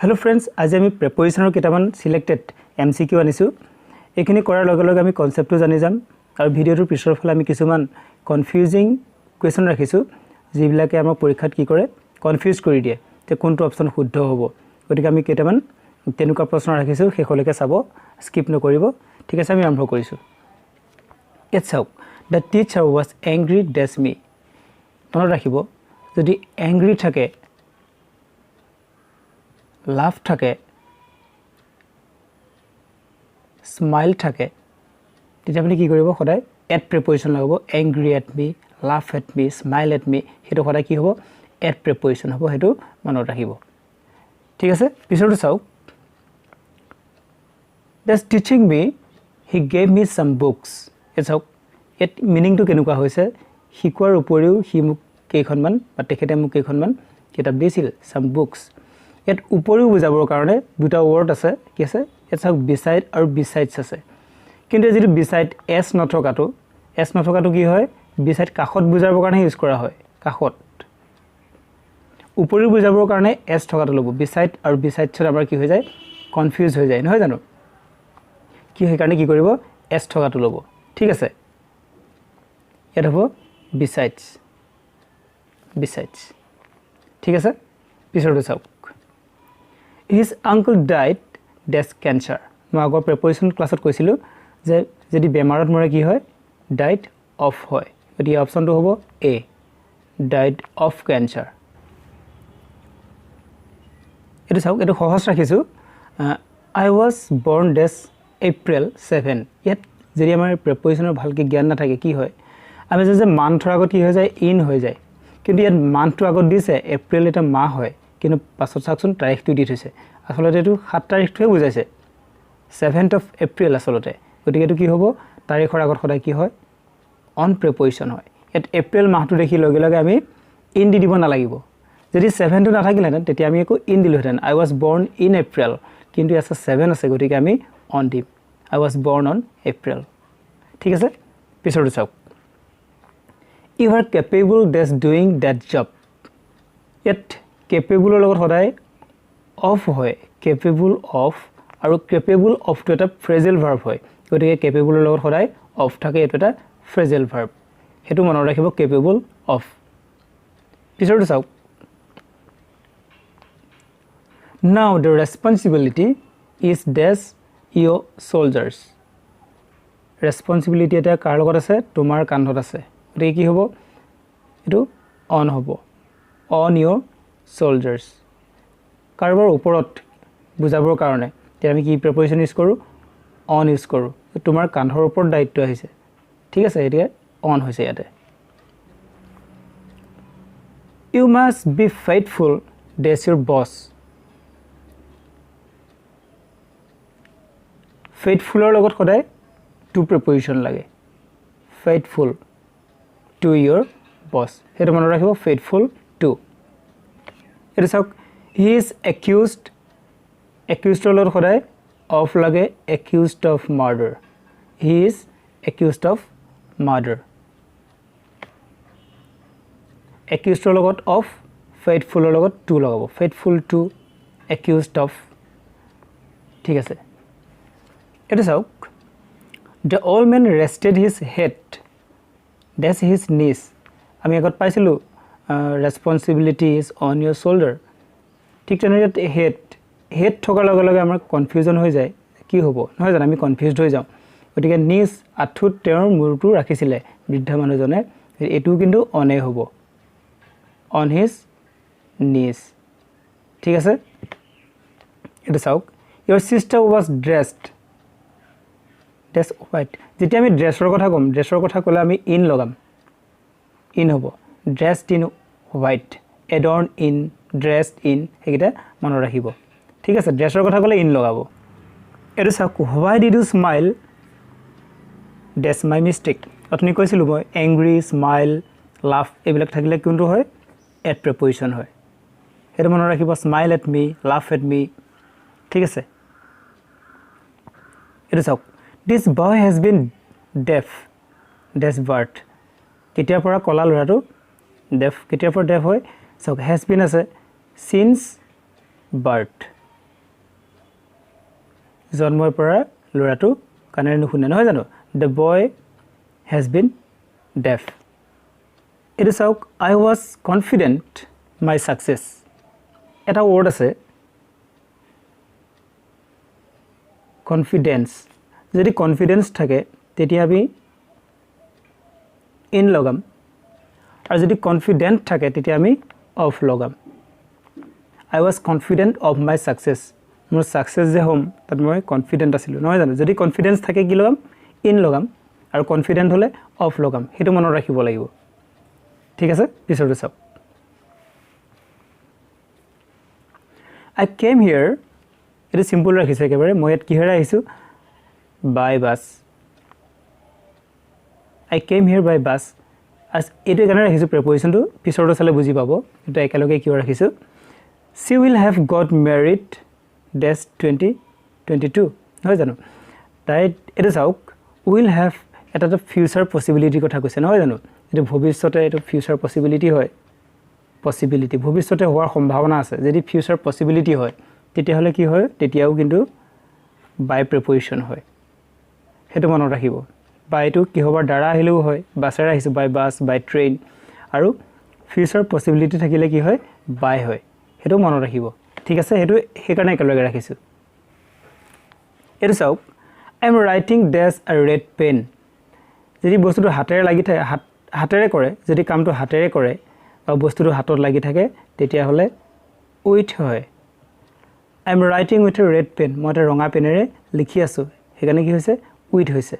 Hello friends, আজি আমি preposition কেটামান selected MCQ আনিছো। এখিনি কৰাৰ লগে লগে আমি কনসেপ্টটো জানি যাম আৰু ভিডিওটোৰ পিছৰ ফালে আমি কিছুমান কনফিউজিং কোৱেশ্চন ৰাখিছো যিবিলাকে আমাৰ পৰীক্ষাত কি কৰে কনফিউজ কৰি দিয়ে তে কোনটো অপচন শুদ্ধ হ'ব। গতিকে আমি কেটামান তেনেকুৱা প্ৰশ্ন ৰাখিছো হেখলৈকে চাব স্কিপ নকৰিব। ঠিক আছে আমি আৰম্ভ কৰিছো। It's how the teacher was angry dash me. মনত ৰাখিব যদি angry থাকে laugh থাকে smile থাকে তেতিয়া আপুনি কি কৰিব সদায় at preposition লগাব angry at me laugh at me smile at me হেতু সদায় কি হ'ব at preposition হ'ব হেতু মনত ৰাখিব ঠিক আছে পিছৰটো চাও That's teaching me he gave me some books it's how it meaning to কেনেকুৱা হৈছে শিকোৱাৰ উপৰিও হি মোক কেইখনমান বা তেখেতে মোক কেইখনমান কিতাপ দিছিল some books এত উপৰিও বুজাবৰ কাৰণে দুটা ওয়াৰ্ড আছে কি আছে it's how beside আৰু besides আছে কিন্তু যদি beside s নথকাটো কি হয় beside কাখত বুজাবৰ কাৰণে ইউজ কৰা হয় কাখত উপৰিও বুজাবৰ কাৰণে s থকাটো লব beside আৰু besides আমাৰ কি হৈ যায় কনফিউজ হৈ যায় নহয় জানো কি হয় কাৰণে কি কৰিব s থকাটো লব ঠিক আছে এটা হ'ব besides ঠিক আছে পিছৰটো চাওক His uncle died dash cancer মই আগৰ preposition ক্লাছত কৈছিলো যে যদি বেমাৰত মৰে কি হয় died of হয় গতিকে অপচনটো হ'ব a died of cancer এটো চাওক এটো সহজ ৰাখিছো I was born dash April 7 ইয়াত যদি আমাৰ prepositionৰ ভালকে জ্ঞান না থাকে কি হয় আমি যে মান্থৰ আগত কি হৈ যায় ইন হৈ যায় কিন্তু ইয়াত মান্থটো আগত দিছে এপ্ৰিল এটা মাহ হয় কিন্তু পাছত চাকচোন তাৰিখটো দি থৈছে আসলতে এটো 7 তাৰিখটোৱে বুজাইছে 7th of April আসলতে গতিকে এটো কি হ'ব তাৰিখৰ আগত সদায় কি হয় অন প্ৰিপজিশন হয় এট এপ্ৰিল মাহটো দেখি লগে লগে আমি ইন দি দিব না লাগিব যদি 7 টো নাথাকিলেন তেতিয়া আমি একো in দিলহেতেন I was born in April কিন্তু আছে 7 আছে গতিকে আমি অন দিম I was born on April ঠিক আছে পিছৰটো চাওক You are capable of doing that job yet capable লগত সদায় of হয় capable of আৰু capable of to এটা phrasal verb হয় গতিকে capable লগত সদায় of থাকে এটো এটা phrasal verb হেতু মনত ৰাখিব capable of পিছৰটো চাওক Now the responsibility is dash your soldiers responsibility এটা কাৰ লগত আছে তোমাৰ কান্ধত আছে গতিকে কি হ'ব এটো অন হ'ব on your soldiers কাৰবাৰ ওপৰত বুজাবৰ কাৰণে তে আমি কি preposition ইউজ কৰো on ইউজ কৰো তোমাৰ কান্ধৰ ওপৰত দায়িত্ব আহিছে ঠিক আছে এতিয়া on হৈছে ইয়াতে You must be faithful dash your boss faithful লগত সদায় to preposition লাগে faithful to your boss হেতু মনত ৰাখিব faithful to এটা চাওক he is accused লগত সদায় of লাগে accused of murder he is accused of murder accused লগত of faithful লগত to লগাব faithful to accused of ঠিক আছে এটা চাওক the old man rested his head that's his knees আমি আগত পাইছিলো responsibility is on your shoulder ঠিক তেনেদৰে head থকাৰ লগে লগে আমাৰ কনফিউজন হৈ যায় কি হ'ব নহয় জানো আমি কনফিউজড হৈ যাও গতিকে knees আঠুত তেওঁৰ মূৰটো ৰাখিছিলে বৃদ্ধ মানুহজনে এটো কিন্তু অনে হ'ব on his knees ঠিক আছে এটা চাওক your sister was dressed that's white যেতিয়া আমি ড্ৰেছৰ কথা কলে আমি ইন লগাম ইন হ'ব dressed in white adorned in dressed in হেকিটা মনত ৰাখিব ঠিক আছে ড্ৰেছৰ কথা কলে ইন লগাব এটো চাওক why did you smile that's my mistake আপুনি কৈছিল মই angry smile laugh এইবিলাক থাকিলে কোনটো হয় at preposition হয় এটো মনত ৰাখিব smile at me laugh at me ঠিক আছে এটো চাওক this boy has been deaf that's birth কেতিয়াৰ পৰা কলা লৰাটো deaf কেতিয়াৰ পৰা deaf হয় so has been আছে since birth জন্মৰ পৰা ল'ৰাটো কাণেৰে নুশুনে নহয় জানো the boy has been deaf এইটো চাওক I was confident my success এটা word আছে confidence যদি confidence থাকে তেতিয়া আমি in লগাম আৰু যদি confident থাকে তেতিয়া আমি of লগাম I was confident of my success মোৰ success যে হম তাত মই confident আছিলো নহয় জানো যদি confidence থাকে কি লগাম in লগাম আৰু confident হলে of লগাম হেতু মনত ৰাখিব লাগিব ঠিক আছে পিছৰটো চাওক I came here এটা সিম্পল ৰাখিছে একেবাৰে মই ইয়াত কিহেৰে আহিছো by bus I came here by bus as এটো এখানে ৰাখিছো প্ৰিপজিশনটো পিছৰটো চালে বুজি পাব এটা একেলগে কিয় ৰাখিছো she will have got married dash 2022 নহয় জানো তাই এটা চাওক will have এটা ফিউচাৰ পসিবিলিটি কথা কৈছে নহয় জানো এটো ভৱিষ্যতে এটো ফিউচাৰ পসিবিলিটি হয় পসিবিলিটি ভৱিষ্যতে হোৱাৰ সম্ভাৱনা আছে যদি ফিউচাৰ পসিবিলিটি হয় তেতিয়া হলে কি হয় তেতিয়াও কিন্তু বাই প্ৰিপজিশন হয় হেতু মনত ৰাখিব বাইটো কি হবৰ দ্বাৰা আহিলেও হয় বাছেৰে আহিছে বাই বাস বাই ট্ৰেইন আৰু ফিউচাৰ পসিবিলিটি থাকিলে কি হয় বাই হয় হেতু মনত ৰাখিব ঠিক আছে হেতু হেকাৰণে একেলগে ৰাখিছো এটো চাওক I am writing dash a red pen যদি বস্তুটো হাতেৰে লাগি থাকে হাতেৰে কৰে যদি কামটো হাতেৰে কৰে বা বস্তুটো হাতত লাগি থাকে তেতিয়া হলে উইথ হয় I am writing with a red pen মই এটা ৰঙা পেনেৰে লিখি আছো হেকাৰণে কি হৈছে উইথ হৈছে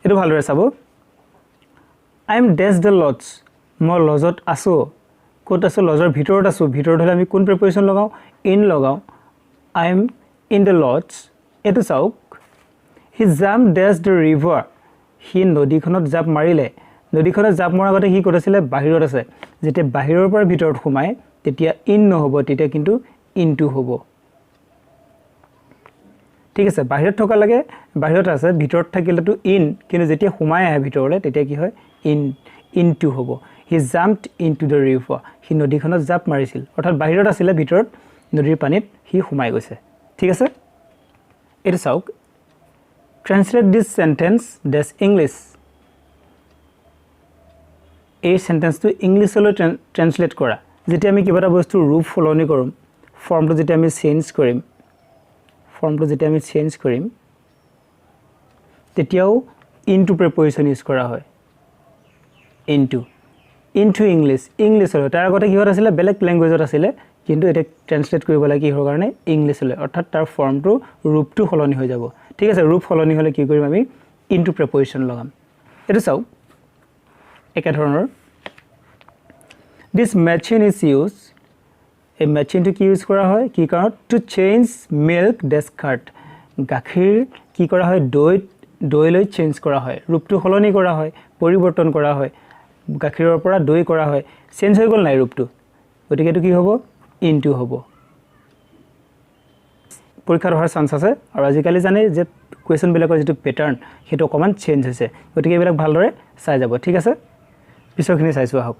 এটো ভালৰে চাব I am dash the lodge মই লজত আছো কোত আছো লজৰ ভিতৰত আছো ভিতৰত হলে আমি কোন প্ৰিপজিশন লগাও in লগাও I am in the lodge এটো চাওক he jumped dash the river হি নদীখনত জাপ মাৰিলে নদীখনত জাপ মৰাৰ আগতে কি কৰিছিলে বাহিৰত আছে যেতিয়া বাহিৰৰ পৰা ভিতৰত সোমায় তেতিয়া in নহব তেতিয়া কিন্তু into হ'ব ঠিক আছে বাহিৰত থকা লাগে বাহিৰত আছে ভিতৰত থাকিলেটো in কিন্তু যেতিয়া সোমায় আহে ভিতৰলে তেতিয়া কি হয় into হ'ব he jumped into the river হি নদীখনত জাপ মাৰিছিল অৰ্থাৎ বাহিৰত আছিল ভিতৰত নদীৰ পানীত হি সোমাই গৈছে ঠিক আছে এটা চাওক translate this sentence dash english এই সেন্টেন্সটো ইংলিশলৈ ট্ৰান্সলেট কৰা যেতিয়া আমি কিবা এটা বস্তু ৰূপ ফলনি কৰিম ফৰ্মটো যেতিয়া আমি চেঞ্জ কৰিম তেতিয়াও into প্ৰিপজিশন ইউজ কৰা হয় into ইংলিশলৈ তাৰ আগতে কি হত আছিল বেলেগ ল্যাঙ্গুৱেজত আছিল কিন্তু এটা ট্ৰান্সলেট কৰিব লাগে কিহৰ কাৰণে ইংলিশলৈ অৰ্থাৎ তাৰ ফৰ্মটো ৰূপটো ফলনি হৈ যাব ঠিক আছে ৰূপ ফলনি হলে কি কৰিম আমি into প্ৰিপজিশন লগাম এটা চাও একে ধৰণৰ this machine is used এই মেচিনটো কি ইউজ কৰা হয় কি কাৰণ to change milk dash curd গাখীৰ কি কৰা হয় দৈলৈ চেঞ্জ কৰা হয় ৰূপটো ফলনি কৰা হয় পৰিৱৰ্তন কৰা হয় গাখীৰৰ পৰা দৈ কৰা হয় চেঞ্জ হৈ গল নাই ৰূপটো গতিকে এটো কি হ'ব into হ'ব পৰীক্ষাৰ হোৱাৰ চান্স আছে আৰু আজিকালি জানে যে কোৱেশ্চন বিলাকৰ যেটো প্যাটাৰ্ন হেটো অকমান চেঞ্জ হৈছে গতিকে এবিলাক ভালদৰে চাই যাব ঠিক আছে পিছৰখিনি চাইছো আহক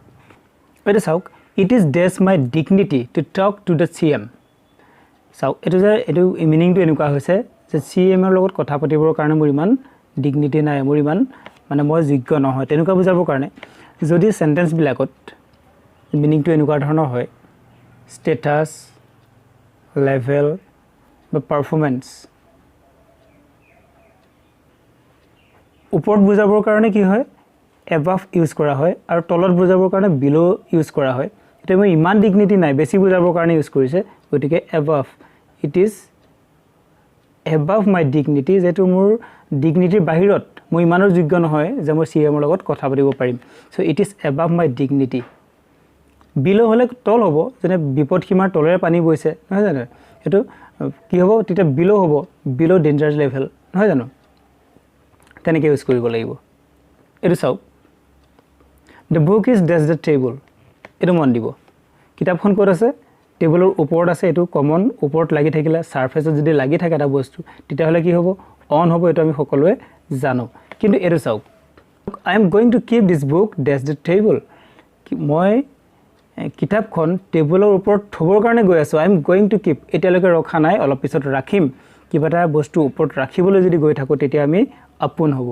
এটা চাওক it is dash my dignity to talk to the CM চাওক এটো মিনিংটো এনেকুৱা হৈছে যে CM ৰ লগত কথা পাতিবৰ কাৰণে মোৰ ইমান ডিগনিটি নাই মোৰ ইমান মানে মই যোগ্য নহয় তেনেকুৱা বুজাবৰ কাৰণে যদি সেন্টেন্স বিলাকত মিনিংটো এনেকুৱা ধৰণৰ হয় স্ট্যাটাস লেভেল বা পাৰফৰম্যান্স ওপৰত বুজাবৰ কাৰণে কি হয় above ইউজ কৰা হয় আৰু তলত বুজাবৰ কাৰণে below ইউজ কৰা হয় এটা মই ইমান ডিগনিটি নাই বেছি বুজাবৰ কাৰণে ইউজ কৰিছে গতিকে above it is above my dignity যেটো মোৰ ডিগনিটিৰ বাহিৰত মই ইমানৰ যোগ্য নহয় যে মই CM ৰ লগত কথা পাতিব পাৰিম so it is above my dignity below হলে তল হ'ব যেনে বিপদ সীমাৰ তলেৰে পানী বৈছে নহয় জানো এটো কি হ'ব তেতিয়া below হ'ব below danger level নহয় জানো তেনেকৈ ইউজ কৰিব লাগিব এটো চাও the book is dash the table এটো মন দিব কিতাপখন ক'ত আছে টেবুলৰ ওপৰত আছে এটো কমন ওপৰত লাগি থাকিলে সাৰফেসত যদি লাগি থাকে এটা বস্তু তেতিয়া হলে কি হ'ব অন হ'ব এটো আমি সকলোৱে জানো কিন্তু এটো চাওক I am going to keep this book dash the table মই কিতাপখন টেবুলৰ ওপৰত থবৰ কাৰণে গৈ আছোঁ, I am going to keep, এতিয়ালৈকে ৰখা নাই, অলপ পিছত ৰাখিম, কিবা এটা বস্তু ওপৰত ৰাখিবলৈ যদি গৈ থাকোঁ তেতিয়া আমি আপোন হ'ব,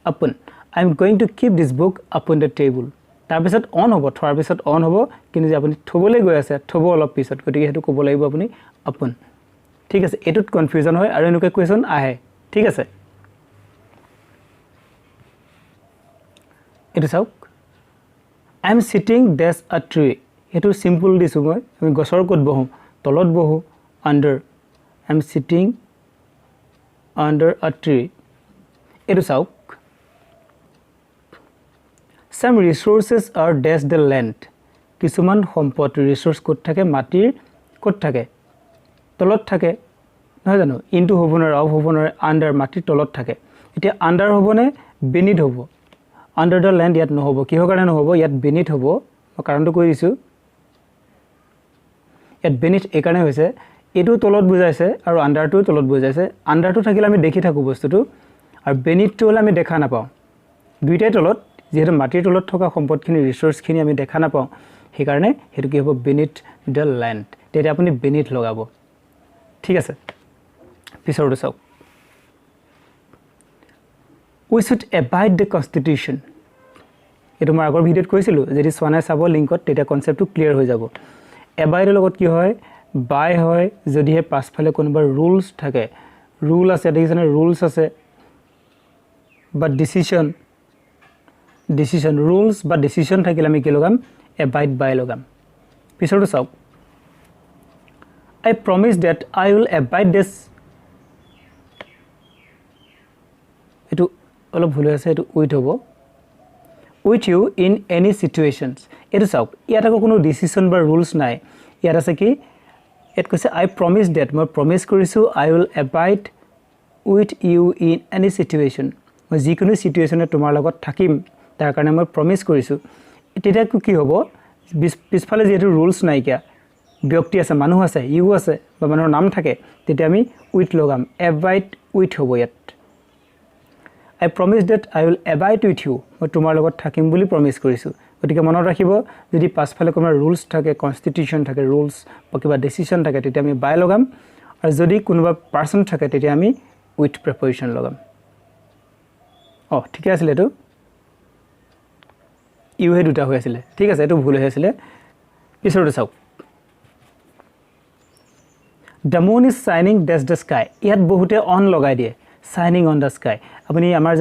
আপোন, I am going to keep this book আপোন দ্য টেবুল, তাৰপিছত অন হ'ব, থোৱাৰ পিছত অন হ'ব, কিন্তু যে আপুনি থ'বলৈ গৈ আছে, থ'ব অলপ পিছত, গতিকে সেইটো ক'ব লাগিব আপুনি আপোন। ঠিক আছে, এইটোত কনফিউজন হয় আৰু এনেকুৱা কুৱেশ্যন আহে। ঠিক আছে, এইটো চাওক, আই এম চিটিং ডেছ আ ট্ৰী, সেইটো চিম্পল দিছোঁ মই, আমি গছৰ ক'ত বহোঁ, তলত বহোঁ, under, I am sitting under a tree. এইটো চাওক, চাম ৰিচোৰ্চেছ আৰ ডেছ দ্য লেণ্ড, কিছুমান সম্পদ ৰিচোৰ্চ ক'ত থাকে, মাটিৰ ক'ত থাকে, তলত থাকে, নহয় জানো, ইনটু হ'ব নোৱাৰে, অফ হ'ব নোৱাৰে, আণ্ডাৰ, মাটিৰ তলত থাকে। এতিয়া আণ্ডাৰ হ'বনে বেনিথ হ'ব, আণ্ডাৰ দ্য লেণ্ড ইয়াত নহ'ব, কিহৰ কাৰণে নহ'ব, ইয়াত বেনিথ হ'ব, মই কাৰণটো কৈ দিছোঁ, ইয়াত বেনিথ এইকাৰণে হৈছে, এইটো তলত বুজাইছে আৰু আণ্ডাৰটোও তলত বুজাইছে, আণ্ডাৰটো থাকিলে আমি দেখি থাকোঁ বস্তুটো, আৰু বেনিথটো হ'লে আমি দেখা নাপাওঁ, দুইটাই তলত, যিহেতু মাটিৰ তলত থকা সম্পদখিনি ৰিচোৰ্চখিনি আমি দেখা নাপাওঁ, সেইকাৰণে সেইটো কি হ'ব, বেনিথ দ্য লেণ্ড, তেতিয়া আপুনি বেনিথ লগাব। ঠিক আছে, পিছৰটো চাওক, উই শুড এবাইড দ্য কনষ্টিটিউশ্যন, এইটো মই আগৰ ভিডিঅ'ত কৈছিলোঁ, যদি চোৱা নাই চাব লিংকত, তেতিয়া কনচেপ্টটো ক্লিয়াৰ হৈ যাব। এবাইডৰ লগত কি হয়, বাই হয়, যদিহে পাছফালে কোনোবা ৰুলছ থাকে, ৰুল আছে, দেখিছেনে, ৰুলছ আছে, বা ডিচিশ্যন, ৰুলছ বা ডিচিশ্যন থাকিলে আমি কি লগাম, এবাইড বাই লগাম। পিছৰটো চাওক, I promise that I will abide this, এইটো অলপ ভুল হৈ আছে, এইটো উইথ হ'ব, with you in any situations. এইটো চাওক, ইয়াত আকৌ কোনো ডিচিশ্যন বা ৰুলছ নাই, ইয়াত আছে কি, ইয়াত কৈছে আই প্ৰমিছ ডেট, মই প্ৰমিছ কৰিছোঁ, I will abide with you in any situation, মই যিকোনো চিটুৱেশ্যনে তোমাৰ লগত থাকিম, তাৰ কাৰণে মই প্ৰমিছ কৰিছোঁ। তেতিয়া কি হ'ব, পিছফালে যিহেতু ৰুলছ নাইকিয়া, ব্যক্তি আছে, মানুহ আছে, ইউ আছে, বা মানুহৰ নাম থাকে, তেতিয়া আমি উইথ লগাম, এবাইড উইথ হ'ব ইয়াত, I promise that I will abide with you, মই তোমাৰ লগত থাকিম বুলি প্ৰমিছ কৰিছোঁ। গতিকে মনত ৰাখিব, যদি পাছফালে কোনোবা ৰুলছ থাকে, কনষ্টিটিউশ্যন থাকে, ৰুলছ বা কিবা ডিচিশ্যন থাকে, তেতিয়া আমি বাই লগাম, আৰু যদি কোনোবা পাৰ্চন থাকে তেতিয়া আমি উইথ প্ৰিপজিশ্যন লগাম। অঁ, ঠিকে আছিলে, এইটো ইউহে দুটা হৈ আছিলে, ঠিক আছে, এইটো ভুল হৈ আছিলে। পিছৰটো চাওক, দ্য মুন ইজ শ্বাইনিং ডেছ দ্য স্কাই, ইয়াত বহুতে অন লগাই দিয়ে, শ্বাইনিং অন দ্য স্কাই, আপুনি আমাৰ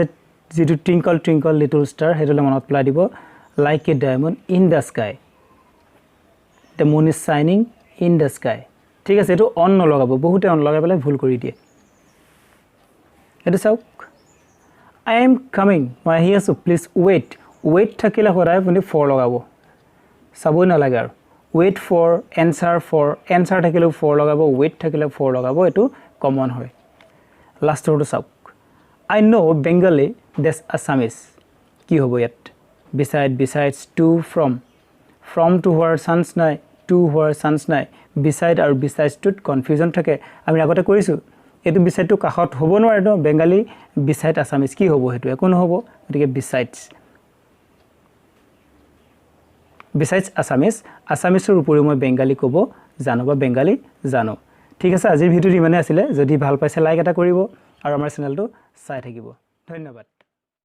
যিটো টুইংকল টুইংকল লিটল ষ্টাৰ, সেইটোলৈ মনত পেলাই দিব, like a diamond in the sky, the moon is শ্বাইনিং ইন দ্য স্কাই। ঠিক আছে, এইটো অন নলগাব, বহুতে অন লগাই পেলাই ভুল কৰি দিয়ে। এইটো চাওক, আই এম কামিং, মই আহি আছোঁ, প্লিজ ৱেইট, ৱেইট থাকিলে সদায় আপুনি ফৰ লগাব, চাবই নালাগে আৰু, ৱেইট ফৰ, এনচাৰ থাকিলেও ফৰ লগাব, ৱেইট থাকিলেও ফৰ লগাব, এইটো কমন হয়। লাষ্টৰটো চাওক, আই ন' বেংগলী ডেছ আছামিজ, কি হ'ব ইয়াত, বিচাইডছ, টু, ফ্ৰম টু হোৱাৰ চান্স নাই, টু হোৱাৰ চান্স নাই, বিচাইড আৰু বিচাইডছটোত কনফিউজন থাকে, আমি আগতে কৰিছোঁ, এইটো বিচাইডটো কাষত হ'ব নোৱাৰে ন, বেংগালী বিচাইড আছামিজ, কি হ'ব, সেইটো একো নহ'ব, গতিকে বিচাইডছ আছামিজৰ উপৰিও মই বেংগালী ক'ব জানো বা বেংগালী জানো। ঠিক আছে, আজিৰ ভিডিঅ'টো ইমানেই আছিলে, যদি ভাল পাইছে লাইক এটা কৰিব আৰু আমাৰ চেনেলটো চাই থাকিব। ধন্যবাদ।